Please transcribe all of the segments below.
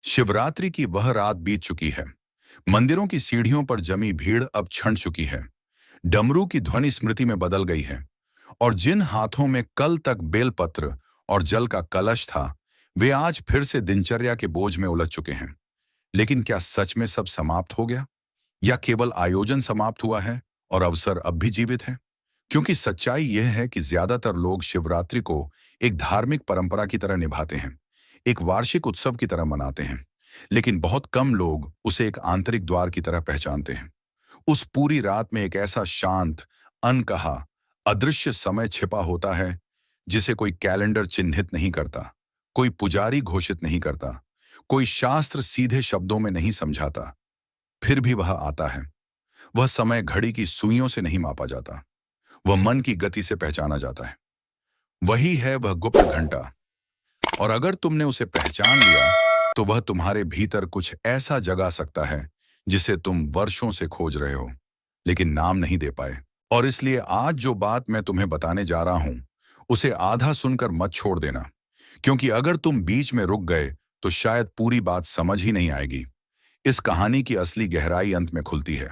शिवरात्रि की वह रात बीत चुकी है। मंदिरों की सीढ़ियों पर जमी भीड़ अब क्षण चुकी है। डमरू की ध्वनि स्मृति में बदल गई है। और जिन हाथों में कल तक बेलपत्र और जल का कलश था, वे आज फिर से दिनचर्या के बोझ में उलझ चुके हैं। लेकिन क्या सच में सब समाप्त हो गया, या केवल आयोजन समाप्त हुआ है और अवसर अब भी जीवित है? क्योंकि सच्चाई यह है कि ज्यादातर लोग शिवरात्रि को एक धार्मिक परंपरा की तरह निभाते हैं, एक वार्षिक उत्सव की तरह मनाते हैं। लेकिन बहुत कम लोग उसे एक आंतरिक द्वार की तरह पहचानते हैं। उस पूरी रात में एक ऐसा शांत, अनकहा, अदृश्य समय छिपा होता है जिसे कोई कैलेंडर चिन्हित नहीं करता, कोई पुजारी घोषित नहीं करता, कोई शास्त्र सीधे शब्दों में नहीं समझाता। फिर भी वह आता है। वह समय घड़ी की सुइयों से नहीं मापा जाता, वह मन की गति से पहचाना जाता है। वही है वह गुप्त घंटा। और अगर तुमने उसे पहचान लिया, तो वह तुम्हारे भीतर कुछ ऐसा जगा सकता है जिसे तुम वर्षों से खोज रहे हो, लेकिन नाम नहीं दे पाए। और इसलिए आज जो बात मैं तुम्हें बताने जा रहा हूं, उसे आधा सुनकर मत छोड़ देना। क्योंकि अगर तुम बीच में रुक गए, तो शायद पूरी बात समझ ही नहीं आएगी। इस कहानी की असली गहराई अंत में खुलती है,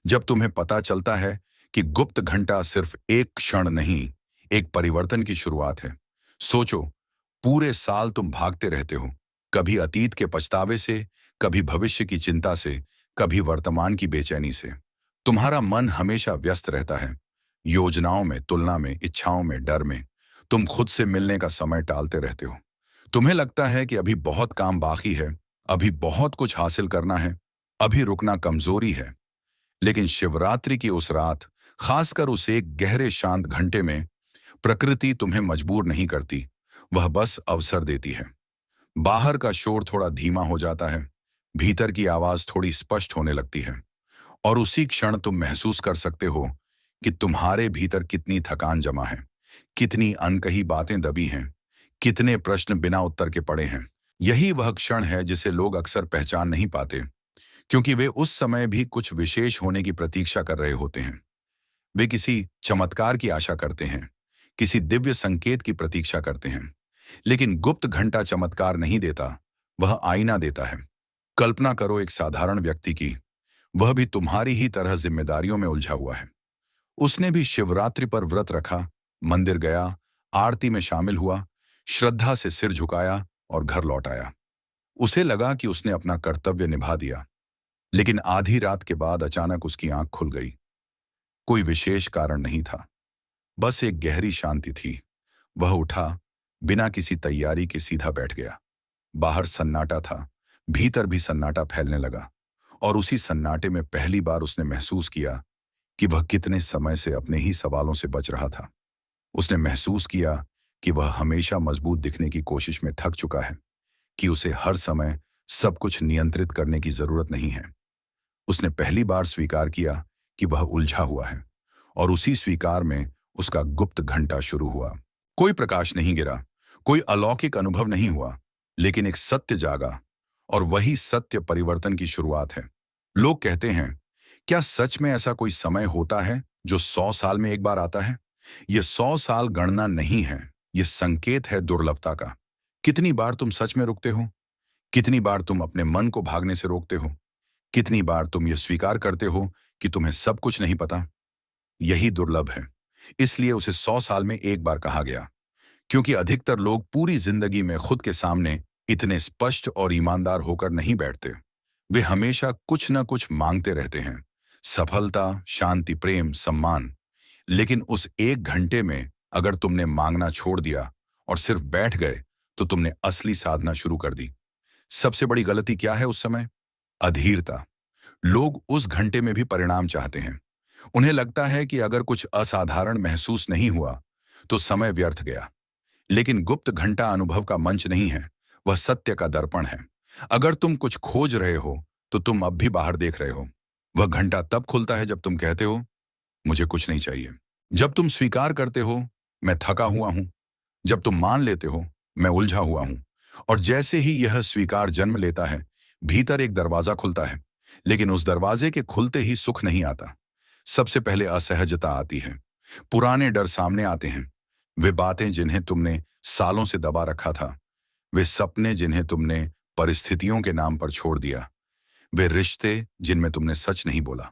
जब तुम्हें पता चलता है कि गुप्त घंटा सिर्फ एक क्षण नहीं, एक परिवर्तन की शुरुआत है। सोचो, पूरे साल तुम भागते रहते हो, कभी अतीत के पछतावे से, कभी भविष्य की चिंता से, कभी वर्तमान की बेचैनी से। तुम्हारा मन हमेशा व्यस्त रहता है, योजनाओं में, तुलना में, इच्छाओं में, डर में। तुम खुद से मिलने का समय टालते रहते हो। तुम्हें लगता है कि अभी बहुत काम बाकी है, अभी बहुत कुछ हासिल करना है, अभी रुकना कमजोरी है। लेकिन शिवरात्रि की उस रात, खासकर उस एक गहरे शांत घंटे में, प्रकृति तुम्हें मजबूर नहीं करती, वह बस अवसर देती है। बाहर का शोर थोड़ा धीमा हो जाता है, भीतर की आवाज थोड़ी स्पष्ट होने लगती है। और उसी क्षण तुम महसूस कर सकते हो कि तुम्हारे भीतर कितनी थकान जमा है, कितनी अनकही बातें दबी हैं, कितने प्रश्न बिना उत्तर के पड़े हैं। यही वह क्षण है जिसे लोग अक्सर पहचान नहीं पाते, क्योंकि वे उस समय भी कुछ विशेष होने की प्रतीक्षा कर रहे होते हैं। वे किसी चमत्कार की आशा करते हैं, किसी दिव्य संकेत की प्रतीक्षा करते हैं। लेकिन गुप्त घंटा चमत्कार नहीं देता, वह आईना देता है। कल्पना करो एक साधारण व्यक्ति की, वह भी तुम्हारी ही तरह जिम्मेदारियों में उलझा हुआ है। उसने भी शिवरात्रि पर व्रत रखा, मंदिर गया, आरती में शामिल हुआ, श्रद्धा से सिर झुकाया और घर लौट आया। उसे लगा कि उसने अपना कर्तव्य निभा दिया। लेकिन आधी रात के बाद अचानक उसकी आंख खुल गई। कोई विशेष कारण नहीं था, बस एक गहरी शांति थी। वह उठा, बिना किसी तैयारी के सीधा बैठ गया। बाहर सन्नाटा था, भीतर भी सन्नाटा फैलने लगा। और उसी सन्नाटे में पहली बार उसने महसूस किया कि वह कितने समय से अपने ही सवालों से बच रहा था। उसने महसूस किया कि वह हमेशा मजबूत दिखने की कोशिश में थक चुका है, कि उसे हर समय सब कुछ नियंत्रित करने की जरूरत नहीं है। उसने पहली बार स्वीकार किया कि वह उलझा हुआ है। और उसी स्वीकार में उसका गुप्त घंटा शुरू हुआ। कोई प्रकाश नहीं गिरा, कोई अलौकिक अनुभव नहीं हुआ, लेकिन एक सत्य जागा। और वही सत्य परिवर्तन की शुरुआत है। लोग कहते हैं, क्या सच में ऐसा कोई समय होता है जो 100 साल में एक बार आता है? यह 100 साल गणना नहीं है, यह संकेत है दुर्लभता का। कितनी बार तुम सच में रुकते हो? कितनी बार तुम अपने मन को भागने से रोकते हो? कितनी बार तुम यह स्वीकार करते हो कि तुम्हें सब कुछ नहीं पता? यही दुर्लभ है, इसलिए उसे 100 साल में एक बार कहा गया। क्योंकि अधिकतर लोग पूरी जिंदगी में खुद के सामने इतने स्पष्ट और ईमानदार होकर नहीं बैठते। वे हमेशा कुछ न कुछ मांगते रहते हैं, सफलता, शांति, प्रेम, सम्मान। लेकिन उस एक घंटे में अगर तुमने मांगना छोड़ दिया और सिर्फ बैठ गए, तो तुमने असली साधना शुरू कर दी। सबसे बड़ी गलती क्या है उस समय? अधीरता। लोग उस घंटे में भी परिणाम चाहते हैं। उन्हें लगता है कि अगर कुछ असाधारण महसूस नहीं हुआ, तो समय व्यर्थ गया। लेकिन गुप्त घंटा अनुभव का मंच नहीं है, वह सत्य का दर्पण है। अगर तुम कुछ खोज रहे हो, तो तुम अब भी बाहर देख रहे हो। वह घंटा तब खुलता है जब तुम कहते हो, मुझे कुछ नहीं चाहिए। जब तुम स्वीकार करते हो, मैं थका हुआ हूं। जब तुम मान लेते हो, मैं उलझा हुआ हूं। और जैसे ही यह स्वीकार जन्म लेता है, भीतर एक दरवाजा खुलता है। लेकिन उस दरवाजे के खुलते ही सुख नहीं आता। सबसे पहले असहजता आती है। पुराने डर सामने आते हैं। वे बातें जिन्हें तुमने सालों से दबा रखा था, वे सपने जिन्हें तुमने परिस्थितियों के नाम पर छोड़ दिया, वे रिश्ते जिनमें तुमने सच नहीं बोला।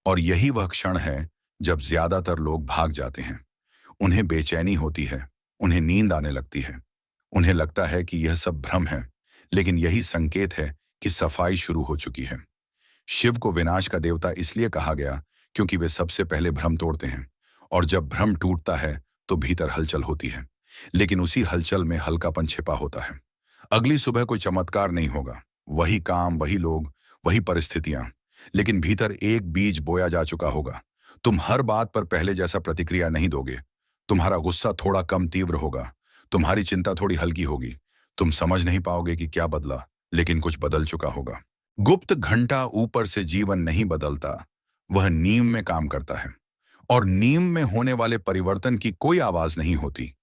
और यही वह क्षण है जब ज्यादातर लोग भाग जाते हैं। उन्हें बेचैनी होती है, उन्हें नींद आने लगती है, उन्हें लगता है कि यह सब भ्रम है, लेकिन यही संकेत है कि सफाई शुरू हो चुकी है। शिव को विनाश का देवता इसलिए कहा गया क्योंकि वे सबसे पहले भ्रम तोड़ते हैं, और जब भ्रम टूटता है तो भीतर हलचल होती है, लेकिन उसी हलचल में हल्कापन छिपा होता है। अगली सुबह कोई चमत्कार नहीं होगा, वही काम, वही लोग, वही परिस्थितियां, लेकिन भीतर एक बीज बोया जा चुका होगा। तुम हर बात पर पहले जैसा प्रतिक्रिया नहीं दोगे, तुम्हारा गुस्सा थोड़ा कम तीव्र होगा, तुम्हारी चिंता थोड़ी हल्की होगी। तुम समझ नहीं पाओगे कि क्या बदला, लेकिन कुछ बदल चुका होगा। गुप्त घंटा ऊपर से जीवन नहीं बदलता, वह नींव में काम करता है, और नींव में होने वाले परिवर्तन की कोई आवाज नहीं होती।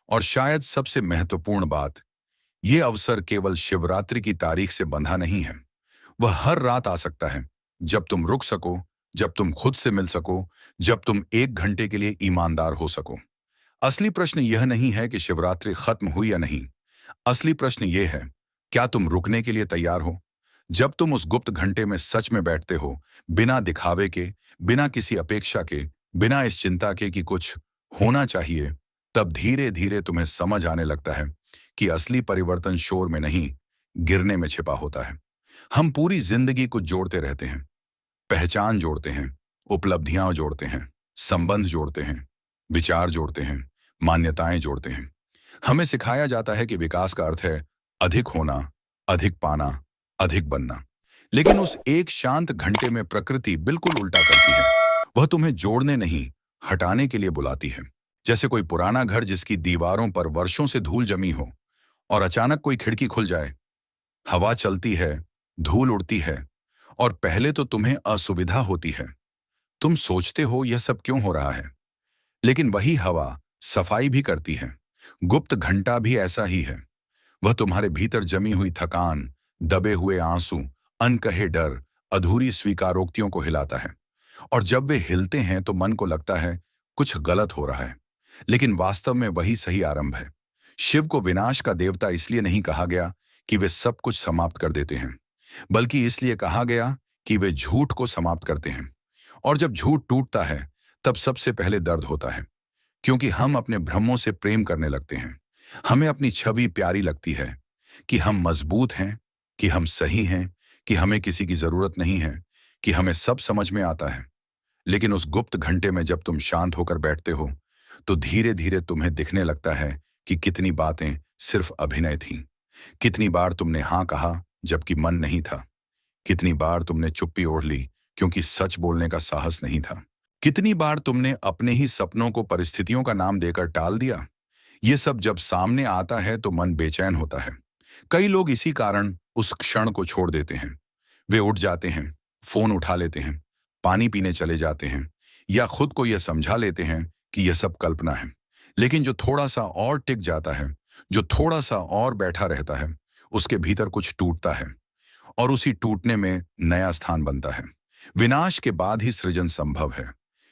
और शायद सबसे महत्वपूर्ण बात, यह अवसर केवल शिवरात्रि की तारीख से बंधा नहीं है। वह हर रात आ सकता है, जब तुम रुक सको, जब तुम खुद से मिल सको, जब तुम 1 घंटे के लिए ईमानदार हो सको। असली प्रश्न यह नहीं है कि शिवरात्रि खत्म हुई या नहीं। असली प्रश्न यह है, क्या तुम रुकने के लिए तैयार हो? जब तुम उस गुप्त घंटे में सच में बैठते हो, बिना दिखावे के, बिना किसी अपेक्षा के, बिना इस चिंता के कि कुछ होना चाहिए, तब धीरे धीरे तुम्हें समझ आने लगता है कि असली परिवर्तन शोर में नहीं, गिरने में छिपा होता है। हम पूरी जिंदगी कुछ जोड़ते रहते हैं, पहचान जोड़ते हैं, उपलब्धियां जोड़ते हैं, संबंध जोड़ते हैं, विचार जोड़ते हैं, मान्यताएं जोड़ते हैं। हमें सिखाया जाता है कि विकास का अर्थ है अधिक होना, अधिक पाना, अधिक बनना। लेकिन उस एक शांत घंटे में प्रकृति बिल्कुल उल्टा करती है। वह तुम्हें जोड़ने नहीं, हटाने के लिए बुलाती है। जैसे कोई पुराना घर जिसकी दीवारों पर वर्षों से धूल जमी हो, और अचानक कोई खिड़की खुल जाए। हवा चलती है, धूल उड़ती है, और पहले तो तुम्हें असुविधा होती है। तुम सोचते हो यह सब क्यों हो रहा है, लेकिन वही हवा सफाई भी करती है। गुप्त घंटा भी ऐसा ही है। वह तुम्हारे भीतर जमी हुई थकान, दबे हुए आंसू, अनकहे डर, अधूरी स्वीकारोक्तियों को हिलाता है। और जब वे हिलते हैं तो मन को लगता है कुछ गलत हो रहा है, लेकिन वास्तव में वही सही आरंभ है। शिव को विनाश का देवता इसलिए नहीं कहा गया कि वे सब कुछ समाप्त कर देते हैं, बल्कि इसलिए कहा गया कि वे झूठ को समाप्त करते हैं। और जब झूठ टूटता है तब सबसे पहले दर्द होता है, क्योंकि हम अपने भ्रमों से प्रेम करने लगते हैं। हमें अपनी छवि प्यारी लगती है, कि हम मजबूत हैं, कि हम सही हैं, कि हमें किसी की जरूरत नहीं है, कि हमें सब समझ में आता है। लेकिन उस गुप्त घंटे में जब तुम शांत होकर बैठते हो, तो धीरे धीरे तुम्हें दिखने लगता है कि कितनी बातें सिर्फ अभिनय थीं। कितनी बार तुमने हाँ कहा जबकि मन नहीं था। कितनी बार तुमने चुप्पी ओढ़ ली क्योंकि सच बोलने का साहस नहीं था। कितनी बार तुमने अपने ही सपनों को परिस्थितियों का नाम देकर टाल दिया। ये सब जब सामने आता है तो मन बेचैन होता है। कई लोग इसी कारण उस क्षण को छोड़ देते हैं। वे उठ जाते हैं, फोन उठा लेते हैं, पानी पीने चले जाते हैं, या खुद को यह समझा लेते हैं कि यह सब कल्पना है। लेकिन जो थोड़ा सा और टिक जाता है, जो थोड़ा सा और बैठा रहता है, उसके भीतर कुछ टूटता है, और उसी टूटने में नया स्थान बनता है। विनाश के बाद ही सृजन संभव है।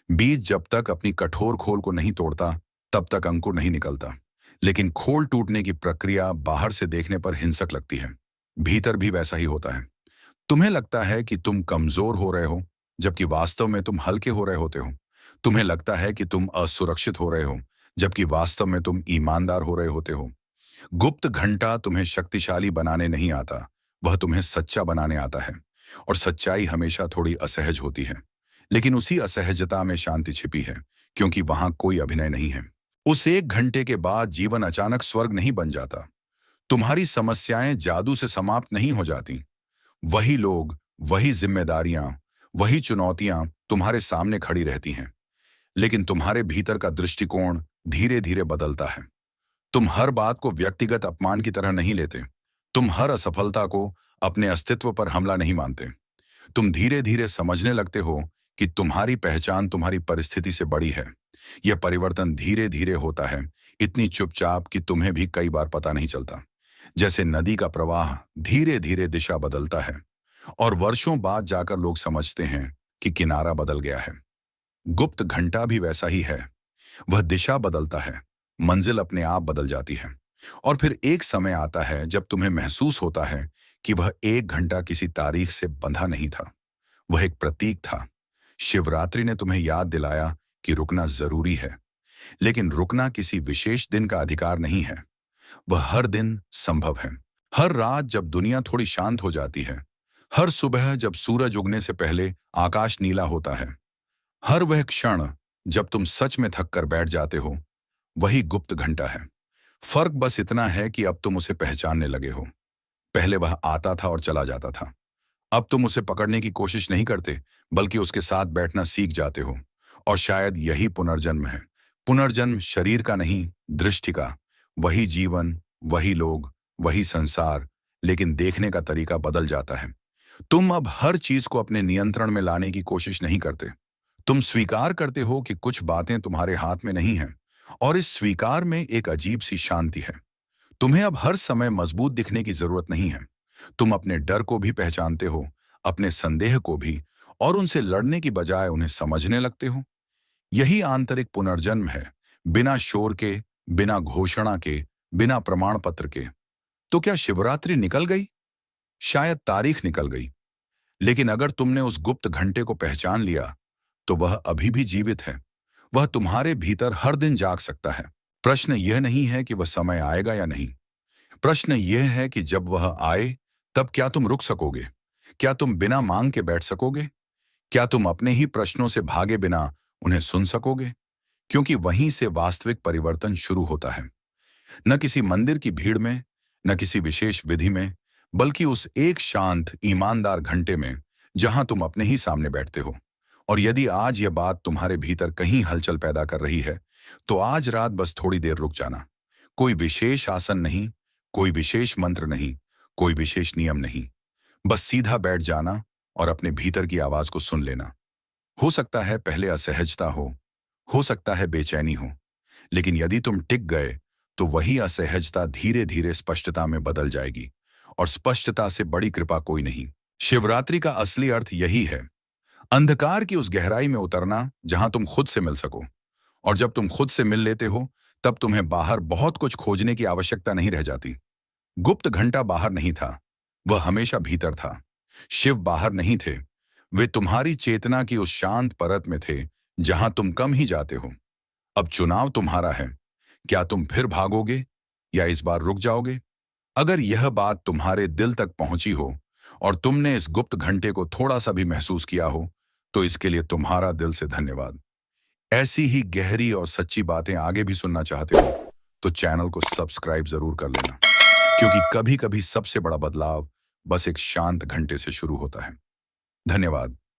बीज जब तक अपनी कठोर खोल को नहीं तोड़ता, तब तक अंकुर नहीं निकलता। लेकिन खोल टूटने की प्रक्रिया बाहर से देखने पर हिंसक लगती है, भीतर भी वैसा ही होता है। तुम्हें लगता है कि तुम कमजोर हो रहे हो, जबकि वास्तव में तुम हल्के हो रहे होते हो। तुम्हें लगता है कि तुम असुरक्षित हो रहे हो, जबकि वास्तव में तुम ईमानदार हो रहे होते हो। गुप्त घंटा तुम्हें शक्तिशाली बनाने नहीं आता, वह तुम्हें सच्चा बनाने आता है। और सच्चाई हमेशा थोड़ी असहज होती है, लेकिन उसी असहजता में शांति छिपी है, क्योंकि वहां कोई अभिनय नहीं है। उस 1 घंटे के बाद जीवन अचानक स्वर्ग नहीं बन जाता। तुम्हारी समस्याएं जादू से समाप्त नहीं हो जाती। वही लोग, वही जिम्मेदारियां, वही चुनौतियां तुम्हारे सामने खड़ी रहती हैं, लेकिन तुम्हारे भीतर का दृष्टिकोण धीरे धीरे बदलता है। तुम हर बात को व्यक्तिगत अपमान की तरह नहीं लेते। तुम हर असफलता को अपने अस्तित्व पर हमला नहीं मानते। तुम धीरे धीरे समझने लगते हो कि तुम्हारी पहचान तुम्हारी परिस्थिति से बड़ी है। यह परिवर्तन धीरे धीरे होता है, इतनी चुपचाप कि तुम्हें भी कई बार पता नहीं चलता। जैसे नदी का प्रवाह धीरे धीरे दिशा बदलता है, और वर्षों बाद जाकर लोग समझते हैं कि किनारा बदल गया है। गुप्त घंटा भी वैसा ही है। वह दिशा बदलता है, मंजिल अपने आप बदल जाती है, और फिर एक समय आता है जब तुम्हें महसूस होता है कि वह 1 घंटा किसी तारीख से बंधा नहीं था। वह एक प्रतीक था। शिवरात्रि ने तुम्हें याद दिलाया कि रुकना जरूरी है, लेकिन रुकना किसी विशेष दिन का अधिकार नहीं है। वह हर दिन संभव है। हर रात जब दुनिया थोड़ी शांत हो जाती है, हर सुबह जब सूरज उगने से पहले आकाश नीला होता है, हर वह क्षण जब तुम सच में थक कर बैठ जाते हो, वही गुप्त घंटा है। फर्क बस इतना है कि अब तुम उसे पहचानने लगे हो। पहले वह आता था और चला जाता था। अब तुम उसे पकड़ने की कोशिश नहीं करते, बल्कि उसके साथ बैठना सीख जाते हो। और शायद यही पुनर्जन्म है। पुनर्जन्म शरीर का नहीं, दृष्टि का। वही जीवन, वही लोग, वही संसार, लेकिन देखने का तरीका बदल जाता है। तुम अब हर चीज को अपने नियंत्रण में लाने की कोशिश नहीं करते। तुम स्वीकार करते हो कि कुछ बातें तुम्हारे हाथ में नहीं हैं, और इस स्वीकार में एक अजीब सी शांति है। तुम्हें अब हर समय मजबूत दिखने की जरूरत नहीं है। तुम अपने डर को भी पहचानते हो, अपने संदेह को भी, और उनसे लड़ने की बजाय उन्हें समझने लगते हो। यही आंतरिक पुनर्जन्म है, बिना शोर के, बिना घोषणा के, बिना प्रमाण पत्र के। तो क्या शिवरात्रि निकल गई? शायद तारीख निकल गई, लेकिन अगर तुमने उस गुप्त घंटे को पहचान लिया, तो वह अभी भी जीवित है। वह तुम्हारे भीतर हर दिन जाग सकता है। प्रश्न यह नहीं है कि वह समय आएगा या नहीं। प्रश्न यह है कि जब वह आए, तब क्या तुम रुक सकोगे? क्या तुम बिना मांग के बैठ सकोगे? क्या तुम अपने ही प्रश्नों से भागे बिना उन्हें सुन सकोगे? क्योंकि वहीं से वास्तविक परिवर्तन शुरू होता है। न किसी मंदिर की भीड़ में, न किसी विशेष विधि में, बल्कि उस एक शांत, ईमानदार घंटे में, जहां तुम अपने ही सामने बैठते हो। और यदि आज यह बात तुम्हारे भीतर कहीं हलचल पैदा कर रही है, तो आज रात बस थोड़ी देर रुक जाना। कोई विशेष आसन नहीं, कोई विशेष मंत्र नहीं, कोई विशेष नियम नहीं। बस सीधा बैठ जाना और अपने भीतर की आवाज को सुन लेना। हो सकता है पहले असहजता हो सकता है बेचैनी हो, लेकिन यदि तुम टिक गए, तो वही असहजता धीरे धीरे स्पष्टता में बदल जाएगी। और स्पष्टता से बड़ी कृपा कोई नहीं। शिवरात्रि का असली अर्थ यही है, अंधकार की उस गहराई में उतरना जहां तुम खुद से मिल सको। और जब तुम खुद से मिल लेते हो, तब तुम्हें बाहर बहुत कुछ खोजने की आवश्यकता नहीं रह जाती। गुप्त घंटा बाहर नहीं था, वह हमेशा भीतर था। शिव बाहर नहीं थे, वे तुम्हारी चेतना की उस शांत परत में थे, जहां तुम कम ही जाते हो। अब चुनाव तुम्हारा है। क्या तुम फिर भागोगे, या इस बार रुक जाओगे? अगर यह बात तुम्हारे दिल तक पहुंची हो, और तुमने इस गुप्त घंटे को थोड़ा सा भी महसूस किया हो, तो इसके लिए तुम्हारा दिल से धन्यवाद। ऐसी ही गहरी और सच्ची बातें आगे भी सुनना चाहते हो, तो चैनल को सब्सक्राइब जरूर कर लेना, क्योंकि कभी कभी सबसे बड़ा बदलाव बस एक शांत घंटे से शुरू होता है। धन्यवाद।